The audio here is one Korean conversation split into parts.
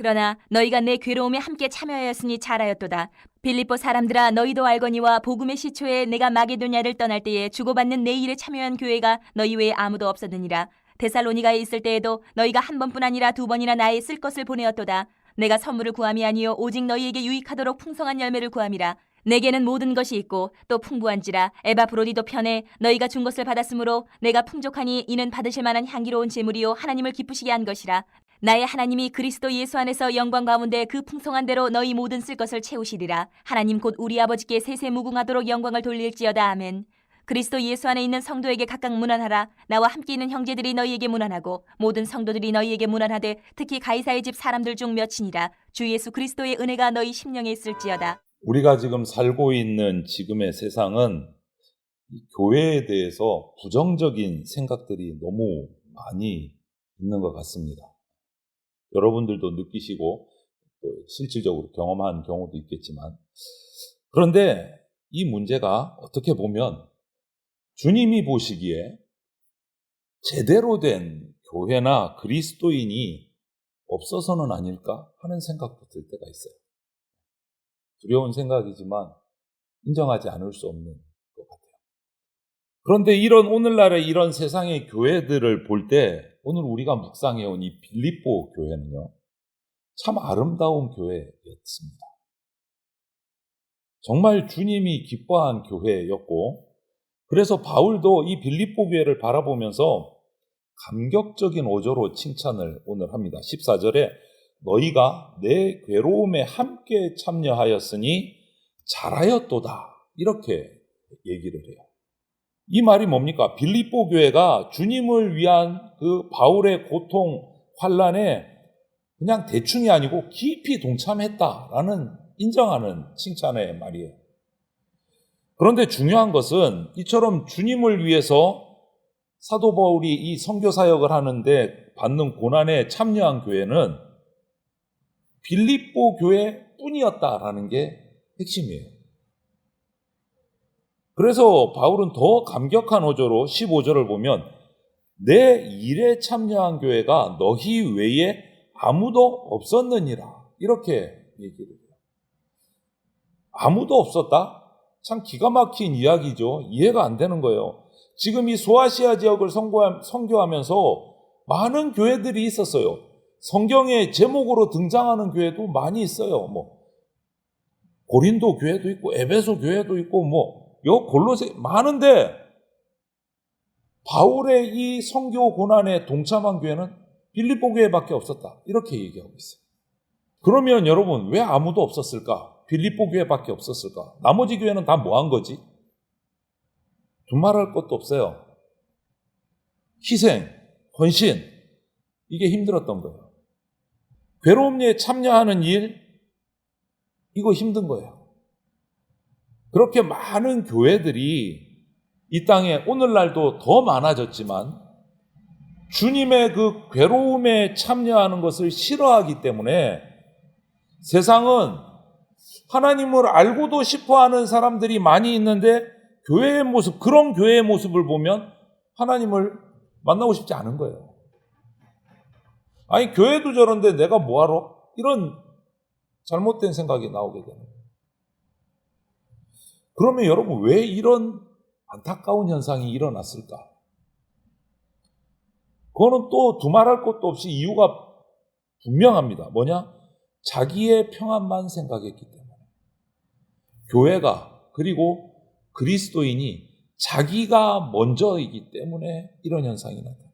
그러나 너희가 내 괴로움에 함께 참여하였으니 잘하였도다. 빌립보 사람들아, 너희도 알거니와 복음의 시초에 내가 마게도냐를 떠날 때에 주고받는 내 일에 참여한 교회가 너희 외에 아무도 없었느니라. 데살로니가에 있을 때에도 너희가 한 번뿐 아니라 두 번이나 나의 쓸 것을 보내었도다. 내가 선물을 구함이 아니요 오직 너희에게 유익하도록 풍성한 열매를 구함이라. 내게는 모든 것이 있고 또 풍부한지라. 에바브로디도 편해 너희가 준 것을 받았으므로 내가 풍족하니 이는 받으실 만한 향기로운 제물이요 하나님을 기쁘시게 한 것이라. 나의 하나님이 그리스도 예수 안에서 영광 가운데 그 풍성한 대로 너희 모든 쓸 것을 채우시리라. 하나님 곧 우리 아버지께 세세 무궁하도록 영광을 돌릴지어다. 아멘. 그리스도 예수 안에 있는 성도에게 각각 문안하라. 나와 함께 있는 형제들이 너희에게 문안하고 모든 성도들이 너희에게 문안하되 특히 가이사의 집 사람들 중 몇이니라. 주 예수 그리스도의 은혜가 너희 심령에 있을지어다. 우리가 지금 살고 있는 지금의 세상은 교회에 대해서 부정적인 생각들이 너무 많이 있는 것 같습니다. 여러분들도 느끼시고 또 실질적으로 경험한 경우도 있겠지만, 그런데 이 문제가 어떻게 보면 주님이 보시기에 제대로 된 교회나 그리스도인이 없어서는 아닐까 하는 생각도 들 때가 있어요. 두려운 생각이지만 인정하지 않을 수 없는 것 같아요. 그런데 오늘날의 이런 세상의 교회들을 볼 때 오늘 우리가 묵상해온 이 빌립보 교회는요, 참 아름다운 교회였습니다. 정말 주님이 기뻐한 교회였고, 그래서 바울도 이 빌립보 교회를 바라보면서 감격적인 어조로 칭찬을 오늘 합니다. 14절에 너희가 내 괴로움에 함께 참여하였으니 잘하였도다, 이렇게 얘기를 해요. 이 말이 뭡니까? 빌립보 교회가 주님을 위한 그 바울의 고통, 환난에 그냥 대충이 아니고 깊이 동참했다라는 인정하는 칭찬의 말이에요. 그런데 중요한 것은 이처럼 주님을 위해서 사도 바울이 이 선교 사역을 하는데 받는 고난에 참여한 교회는 빌립보 교회뿐이었다라는 게 핵심이에요. 그래서 바울은 더 감격한 어조로 15절을 보면 내 일에 참여한 교회가 너희 외에 아무도 없었느니라, 이렇게 얘기를 해요. 아무도 없었다? 참 기가 막힌 이야기죠. 이해가 안 되는 거예요. 지금 이 소아시아 지역을 선교하면서 많은 교회들이 있었어요. 성경의 제목으로 등장하는 교회도 많이 있어요. 고린도 교회도 있고 에베소 교회도 있고 골로새 많은데, 바울의 이 선교 고난에 동참한 교회는 빌립보 교회밖에 없었다, 이렇게 얘기하고 있어요. 그러면 여러분, 왜 아무도 없었을까? 빌립보 교회밖에 없었을까? 나머지 교회는 다 뭐 한 거지? 두말할 것도 없어요. 희생, 헌신, 이게 힘들었던 거예요. 괴로움에 참여하는 일, 이거 힘든 거예요. 그렇게 많은 교회들이 이 땅에 오늘날도 더 많아졌지만 주님의 그 괴로움에 참여하는 것을 싫어하기 때문에 세상은 하나님을 알고도 싶어하는 사람들이 많이 있는데 교회의 모습, 그런 교회의 모습을 보면 하나님을 만나고 싶지 않은 거예요. 아니, 교회도 저런데 내가 뭐하러? 이런 잘못된 생각이 나오게 되는 거예요. 그러면 여러분, 왜 이런 안타까운 현상이 일어났을까? 그거는 또 두말할 것도 없이 이유가 분명합니다. 뭐냐? 자기의 평안만 생각했기 때문에. 교회가, 그리고 그리스도인이 자기가 먼저이기 때문에 이런 현상이 나타납니다.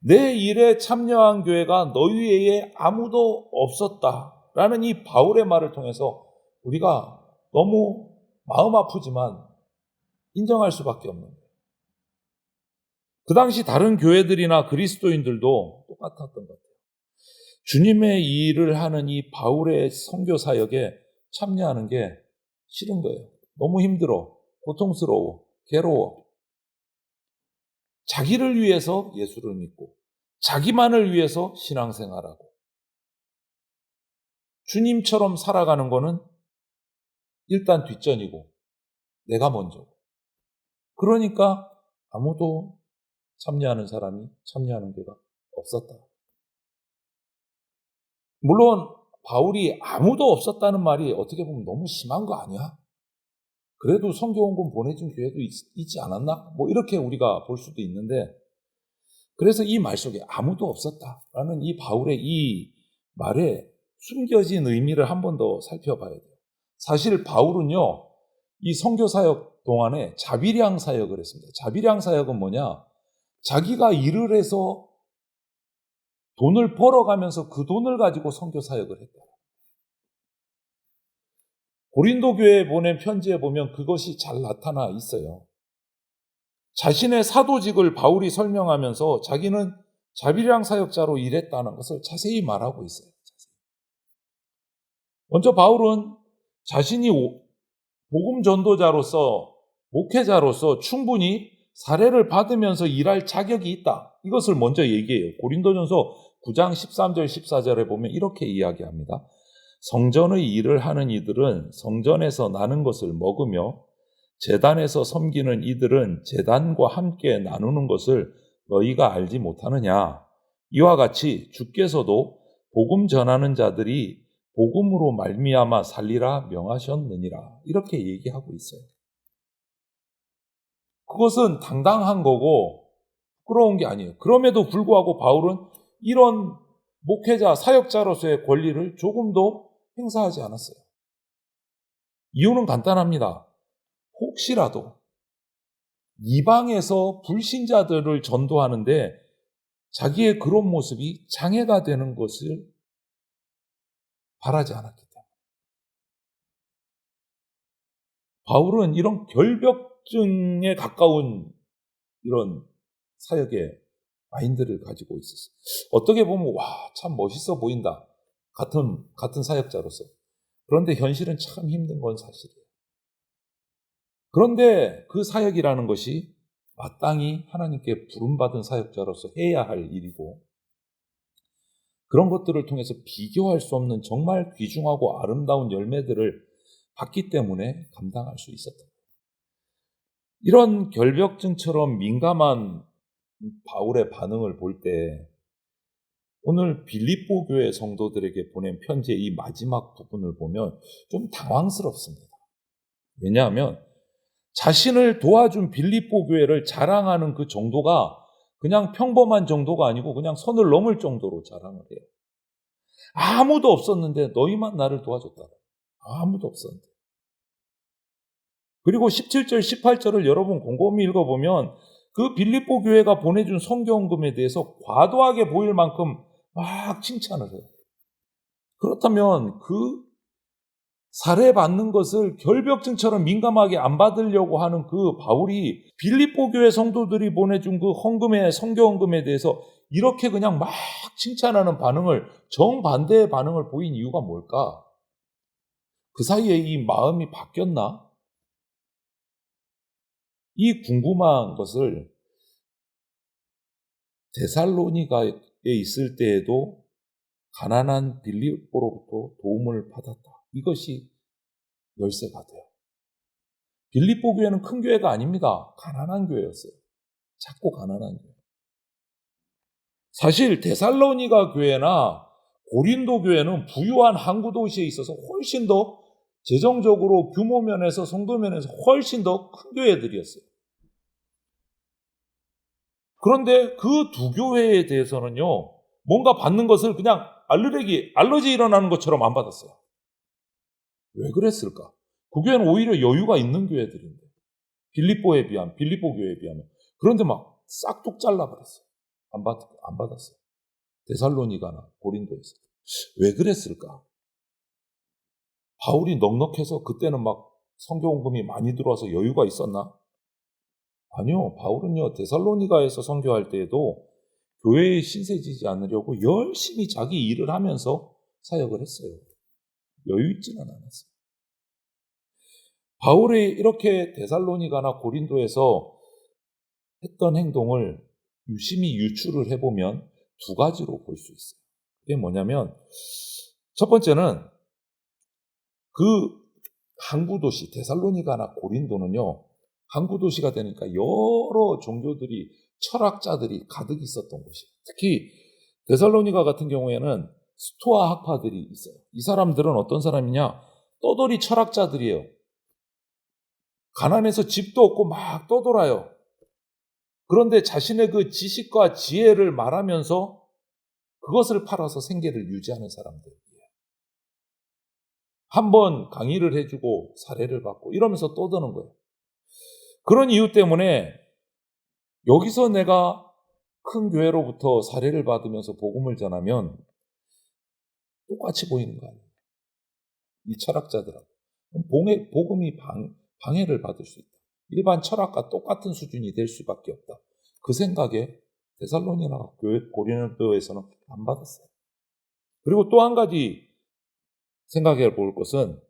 내 일에 참여한 교회가 너희 외에 아무도 없었다라는 이 바울의 말을 통해서 우리가 너무 마음 아프지만 인정할 수밖에 없는 거예요. 그 당시 다른 교회들이나 그리스도인들도 똑같았던 것 같아요. 주님의 일을 하는 이 바울의 선교 사역에 참여하는 게 싫은 거예요. 너무 힘들어, 고통스러워, 괴로워. 자기를 위해서 예수를 믿고 자기만을 위해서 신앙생활하고 주님처럼 살아가는 거는 일단 뒷전이고 내가 먼저고, 그러니까 아무도 참여하는 사람이 참여하는 게가 없었다. 물론 바울이 아무도 없었다는 말이 어떻게 보면 너무 심한 거 아니야? 그래도 선교원금 보내준 교회도 있지 않았나? 뭐 이렇게 우리가 볼 수도 있는데, 그래서 이 말 속에 아무도 없었다라는 이 바울의 이 말에 숨겨진 의미를 한 번 더 살펴봐야 돼요. 사실 바울은요, 이 선교 사역 동안에 자비량 사역을 했습니다. 자비량 사역은 뭐냐? 자기가 일을 해서 돈을 벌어가면서 그 돈을 가지고 선교 사역을 했다. 고린도 교회에 보낸 편지에 보면 그것이 잘 나타나 있어요. 자신의 사도직을 바울이 설명하면서 자기는 자비량 사역자로 일했다는 것을 자세히 말하고 있어요. 먼저 바울은 자신이 복음 전도자로서, 목회자로서 충분히 사례를 받으면서 일할 자격이 있다. 이것을 먼저 얘기해요. 고린도전서 9장 13절 14절에 보면 이렇게 이야기합니다. 성전의 일을 하는 이들은 성전에서 나는 것을 먹으며 제단에서 섬기는 이들은 제단과 함께 나누는 것을 너희가 알지 못하느냐. 이와 같이 주께서도 복음 전하는 자들이 복음으로 말미암아 살리라 명하셨느니라. 이렇게 얘기하고 있어요. 그것은 당당한 거고 부끄러운 게 아니에요. 그럼에도 불구하고 바울은 이런 목회자, 사역자로서의 권리를 조금도 행사하지 않았어요. 이유는 간단합니다. 혹시라도 이방에서 불신자들을 전도하는데 자기의 그런 모습이 장애가 되는 것을 바라지 않았기 때문에. 바울은 이런 결벽증에 가까운 이런 사역의 마인드를 가지고 있었어요. 어떻게 보면 참 멋있어 보인다. 같은 사역자로서. 그런데 현실은 참 힘든 건 사실이에요. 그런데 그 사역이라는 것이 마땅히 하나님께 부름받은 사역자로서 해야 할 일이고, 그런 것들을 통해서 비교할 수 없는 정말 귀중하고 아름다운 열매들을 받기 때문에 감당할 수 있었다. 이런 결벽증처럼 민감한 바울의 반응을 볼 때 오늘 빌립보 교회 성도들에게 보낸 편지의 이 마지막 부분을 보면 좀 당황스럽습니다. 왜냐하면 자신을 도와준 빌립보 교회를 자랑하는 그 정도가 그냥 평범한 정도가 아니고 그냥 선을 넘을 정도로 자랑을 해요. 아무도 없었는데 너희만 나를 도와줬다. 아무도 없었는데. 그리고 17절, 18절을 여러분 곰곰이 읽어보면 그 빌립보 교회가 보내준 선교헌금에 대해서 과도하게 보일 만큼 막 칭찬을 해요. 그렇다면 그 살해받는 것을 결벽증처럼 민감하게 안 받으려고 하는 그 바울이 빌립보 교회 성도들이 보내준 그 선교헌금에 대해서 이렇게 그냥 막 칭찬하는 반응을, 정반대의 반응을 보인 이유가 뭘까? 그 사이에 이 마음이 바뀌었나? 이 궁금한 것을 데살로니가에 있을 때에도 가난한 빌립보로부터 도움을 받았다. 이것이 열쇠가 돼요. 빌립보 교회는 큰 교회가 아닙니다. 가난한 교회였어요. 작고 가난한 교회. 사실 데살로니가 교회나 고린도 교회는 부유한 항구 도시에 있어서 훨씬 더 재정적으로 규모 면에서 성도 면에서 훨씬 더 큰 교회들이었어요. 그런데 그 두 교회에 대해서는요, 뭔가 받는 것을 그냥 알러지 일어나는 것처럼 안 받았어요. 왜 그랬을까? 그 교회는 오히려 여유가 있는 교회들인데, 빌립보 교회에 비하면. 그런데 막 싹둑 잘라버렸어요. 안 받았어요. 데살로니가나 고린도에서. 왜 그랬을까? 바울이 넉넉해서 그때는 막 선교헌금이 많이 들어와서 여유가 있었나? 아니요. 바울은요, 데살로니가에서 선교할 때에도 교회에 신세지지 않으려고 열심히 자기 일을 하면서 사역을 했어요. 여유 있지는 않았어요. 바울이 이렇게 데살로니가나 고린도에서 했던 행동을 유심히 유추를 해보면 두 가지로 볼 수 있어요. 그게 뭐냐면, 첫 번째는 그 항구 도시 데살로니가나 고린도는요, 항구 도시가 되니까 여러 종교들이, 철학자들이 가득 있었던 곳이에요. 특히 데살로니가 같은 경우에는 스토아 학파들이 있어요. 이 사람들은 어떤 사람이냐? 떠돌이 철학자들이에요. 가난해서 집도 없고 막 떠돌아요. 그런데 자신의 그 지식과 지혜를 말하면서 그것을 팔아서 생계를 유지하는 사람들이에요. 한번 강의를 해주고 사례를 받고 이러면서 떠드는 거예요. 그런 이유 때문에 여기서 내가 큰 교회로부터 사례를 받으면서 복음을 전하면 똑같이 보이는 거 아니에요. 이 철학자들하고. 복음이 방해를 받을 수 있다. 일반 철학과 똑같은 수준이 될 수밖에 없다. 그 생각에 데살로니가 교회 고린도에서는 안 받았어요. 그리고 또 한 가지 생각해 볼 것은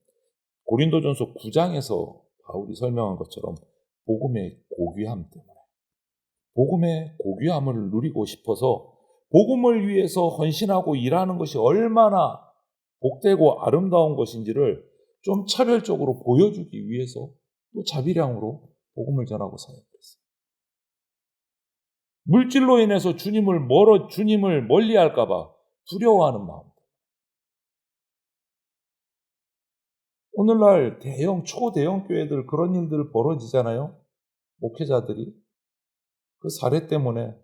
고린도전서 9장에서 바울이 설명한 것처럼 복음의 고귀함 때문에 복음의 고귀함을 누리고 싶어서 복음을 위해서 헌신하고 일하는 것이 얼마나 복되고 아름다운 것인지를 좀 차별적으로 보여주기 위해서 또 자비량으로 복음을 전하고 사역했어요. 물질로 인해서 주님을 멀리할까 봐 두려워하는 마음. 오늘날 초대형 교회들 그런 일들 벌어지잖아요. 목회자들이 그 사례 때문에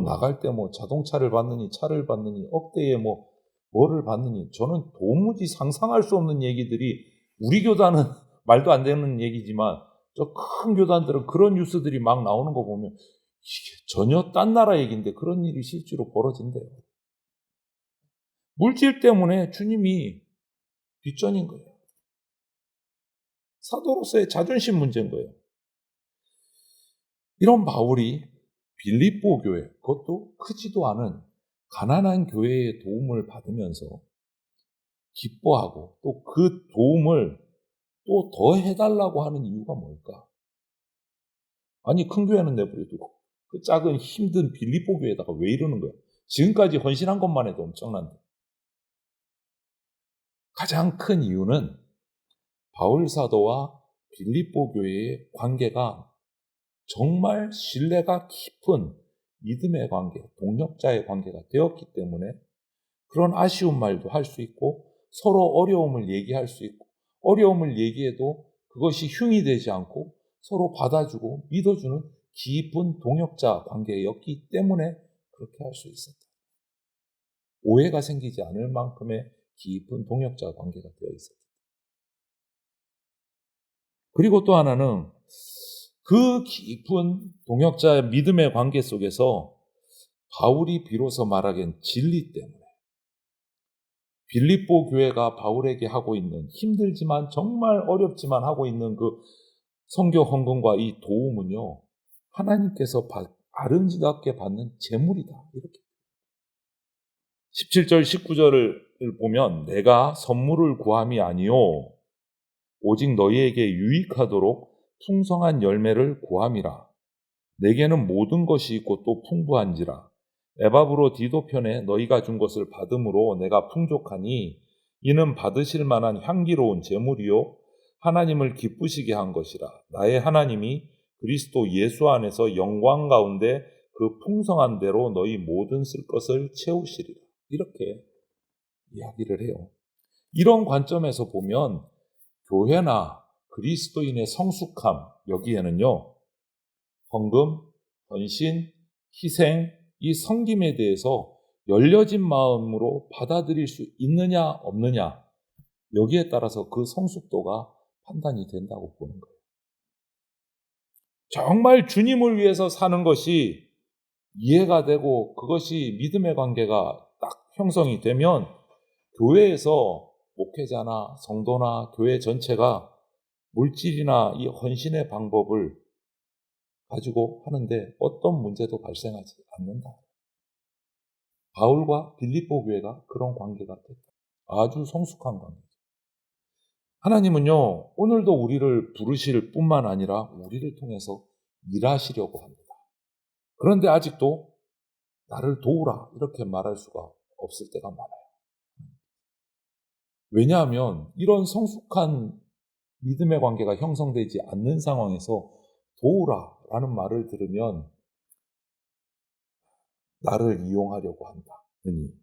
나갈 때 자동차를 받느니 차를 받느니 억대에 뭐를 받느니 저는 도무지 상상할 수 없는 얘기들이 우리 교단은 말도 안 되는 얘기지만 저 큰 교단들은 그런 뉴스들이 막 나오는 거 보면 이게 전혀 딴 나라 얘기인데 그런 일이 실제로 벌어진대요. 물질 때문에 주님이 뒷전인 거예요. 사도로서의 자존심 문제인 거예요. 이런 바울이 빌립보 교회, 그것도 크지도 않은 가난한 교회의 도움을 받으면서 기뻐하고 또 그 도움을 또 더 해달라고 하는 이유가 뭘까? 아니, 큰 교회는 내버려두고 그 작은 힘든 빌립보 교회에다가 왜 이러는 거야? 지금까지 헌신한 것만 해도 엄청난데. 가장 큰 이유는 바울 사도와 빌립보 교회의 관계가 정말 신뢰가 깊은 믿음의 관계, 동력자의 관계가 되었기 때문에 그런 아쉬운 말도 할 수 있고 서로 어려움을 얘기할 수 있고 어려움을 얘기해도 그것이 흉이 되지 않고 서로 받아주고 믿어주는 깊은 동역자 관계였기 때문에 그렇게 할 수 있었다. 오해가 생기지 않을 만큼의 깊은 동역자 관계가 되어 있었다. 그리고 또 하나는 그 깊은 동역자의 믿음의 관계 속에서 바울이 비로소 말하기엔 진리 때문에 빌립보 교회가 바울에게 하고 있는 힘들지만 정말 어렵지만 하고 있는 그 선교 헌금과 이 도움은요, 하나님께서 아름답게 받는 재물이다. 이렇게 17절 19절을 보면 내가 선물을 구함이 아니요 오직 너희에게 유익하도록 풍성한 열매를 구함이라. 내게는 모든 것이 있고 또 풍부한지라. 에바브로 디도편에 너희가 준 것을 받음으로 내가 풍족하니 이는 받으실 만한 향기로운 제물이요 하나님을 기쁘시게 한 것이라. 나의 하나님이 그리스도 예수 안에서 영광 가운데 그 풍성한 대로 너희 모든 쓸 것을 채우시리라. 이렇게 이야기를 해요. 이런 관점에서 보면 교회나 그리스도인의 성숙함, 여기에는요 헌금, 헌신, 희생, 이 섬김에 대해서 열려진 마음으로 받아들일 수 있느냐 없느냐, 여기에 따라서 그 성숙도가 판단이 된다고 보는 거예요. 정말 주님을 위해서 사는 것이 이해가 되고 그것이 믿음의 관계가 딱 형성이 되면 교회에서 목회자나 성도나 교회 전체가 물질이나 이 헌신의 방법을 가지고 하는데 어떤 문제도 발생하지 않는다. 바울과 빌립보 교회가 그런 관계가 됐다. 아주 성숙한 관계죠. 하나님은요, 오늘도 우리를 부르실 뿐만 아니라 우리를 통해서 일하시려고 합니다. 그런데 아직도 나를 도우라 이렇게 말할 수가 없을 때가 많아요. 왜냐하면 이런 성숙한 믿음의 관계가 형성되지 않는 상황에서 도우라라는 말을 들으면 나를 이용하려고 한다느니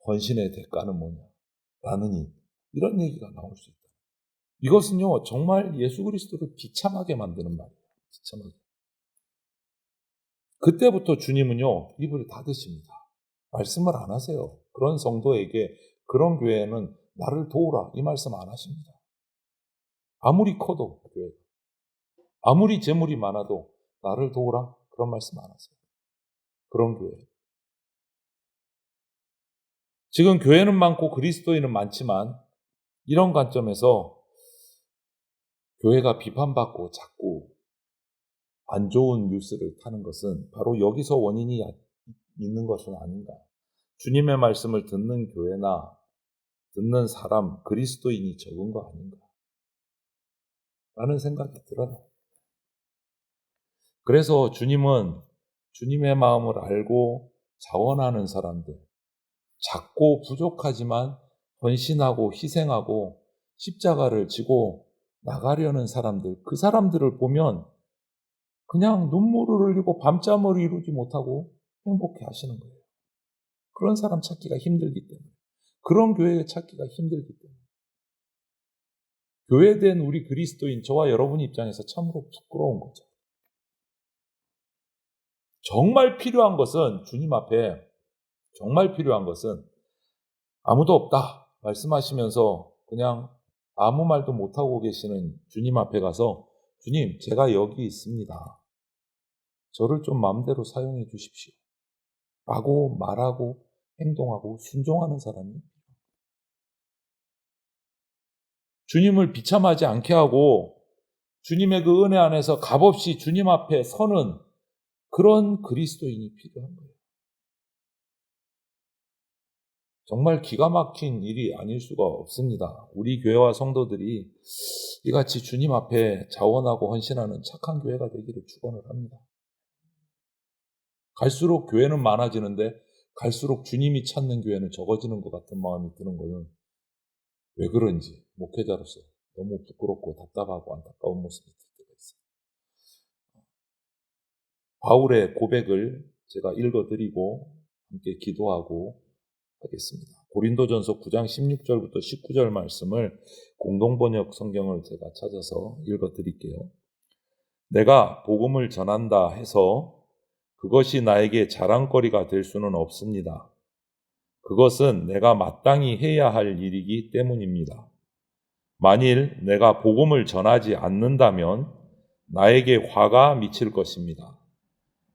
헌신의 대가는 뭐냐? 라느니 이런 얘기가 나올 수 있다. 이것은요, 정말 예수 그리스도를 비참하게 만드는 말이에요. 비참하게. 그때부터 주님은요, 입을 닫으십니다. 말씀을 안 하세요. 그런 성도에게, 그런 교회에는 나를 도우라 이 말씀 안 하십니다. 아무리 커도 교회가, 아무리 재물이 많아도 나를 도우라 그런 말씀 안 하세요. 그런 교회. 지금 교회는 많고 그리스도인은 많지만 이런 관점에서 교회가 비판받고 자꾸 안 좋은 뉴스를 타는 것은 바로 여기서 원인이 있는 것은 아닌가. 주님의 말씀을 듣는 교회나 듣는 사람, 그리스도인이 적은 거 아닌가 라는 생각이 들어요. 그래서 주님은 주님의 마음을 알고 자원하는 사람들, 작고 부족하지만 헌신하고 희생하고 십자가를 지고 나가려는 사람들, 그 사람들을 보면 그냥 눈물을 흘리고 밤잠을 이루지 못하고 행복해 하시는 거예요. 그런 사람 찾기가 힘들기 때문에, 그런 교회 찾기가 힘들기 때문에, 교회된 우리 그리스도인 저와 여러분 입장에서 참으로 부끄러운 거죠. 정말 필요한 것은, 주님 앞에 정말 필요한 것은 아무도 없다 말씀하시면서 그냥 아무 말도 못하고 계시는 주님 앞에 가서, 주님, 제가 여기 있습니다. 저를 좀 마음대로 사용해 주십시오. 라고 말하고 행동하고 순종하는 사람이, 주님을 비참하지 않게 하고 주님의 그 은혜 안에서 값없이 주님 앞에 서는 그런 그리스도인이 필요한 거예요. 정말 기가 막힌 일이 아닐 수가 없습니다. 우리 교회와 성도들이 이같이 주님 앞에 자원하고 헌신하는 착한 교회가 되기를 축원을 합니다. 갈수록 교회는 많아지는데 갈수록 주님이 찾는 교회는 적어지는 것 같은 마음이 드는 것은 왜 그런지 목회자로서 너무 부끄럽고 답답하고 안타까운 모습이 들 때가 있어요. 바울의 고백을 제가 읽어드리고 함께 기도하고 하겠습니다. 고린도전서 9장 16절부터 19절 말씀을 공동번역 성경을 제가 찾아서 읽어드릴게요. 내가 복음을 전한다 해서 그것이 나에게 자랑거리가 될 수는 없습니다. 그것은 내가 마땅히 해야 할 일이기 때문입니다. 만일 내가 복음을 전하지 않는다면 나에게 화가 미칠 것입니다.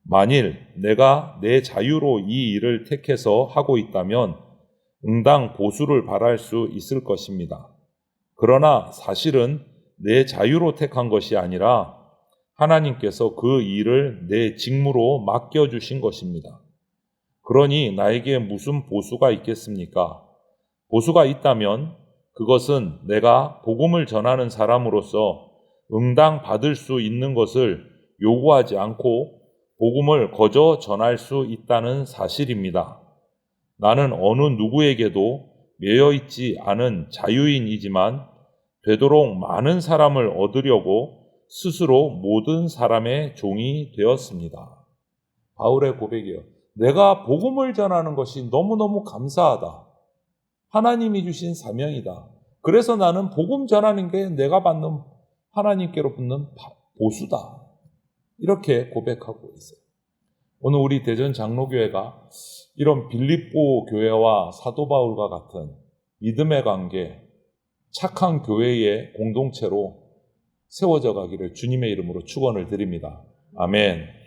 만일 내가 내 자유로 이 일을 택해서 하고 있다면 응당 보수를 바랄 수 있을 것입니다. 그러나 사실은 내 자유로 택한 것이 아니라 하나님께서 그 일을 내 직무로 맡겨주신 것입니다. 그러니 나에게 무슨 보수가 있겠습니까? 보수가 있다면 그것은 내가 복음을 전하는 사람으로서 응당 받을 수 있는 것을 요구하지 않고 복음을 거저 전할 수 있다는 사실입니다. 나는 어느 누구에게도 매여 있지 않은 자유인이지만 되도록 많은 사람을 얻으려고 스스로 모든 사람의 종이 되었습니다. 바울의 고백이에요. 내가 복음을 전하는 것이 너무너무 감사하다. 하나님이 주신 사명이다. 그래서 나는 복음 전하는 게 내가 받는 하나님께로 붙는 보수다. 이렇게 고백하고 있어요. 오늘 우리 대전 장로교회가 이런 빌립보 교회와 사도 바울과 같은 믿음의 관계, 착한 교회의 공동체로 세워져 가기를 주님의 이름으로 축원을 드립니다. 아멘.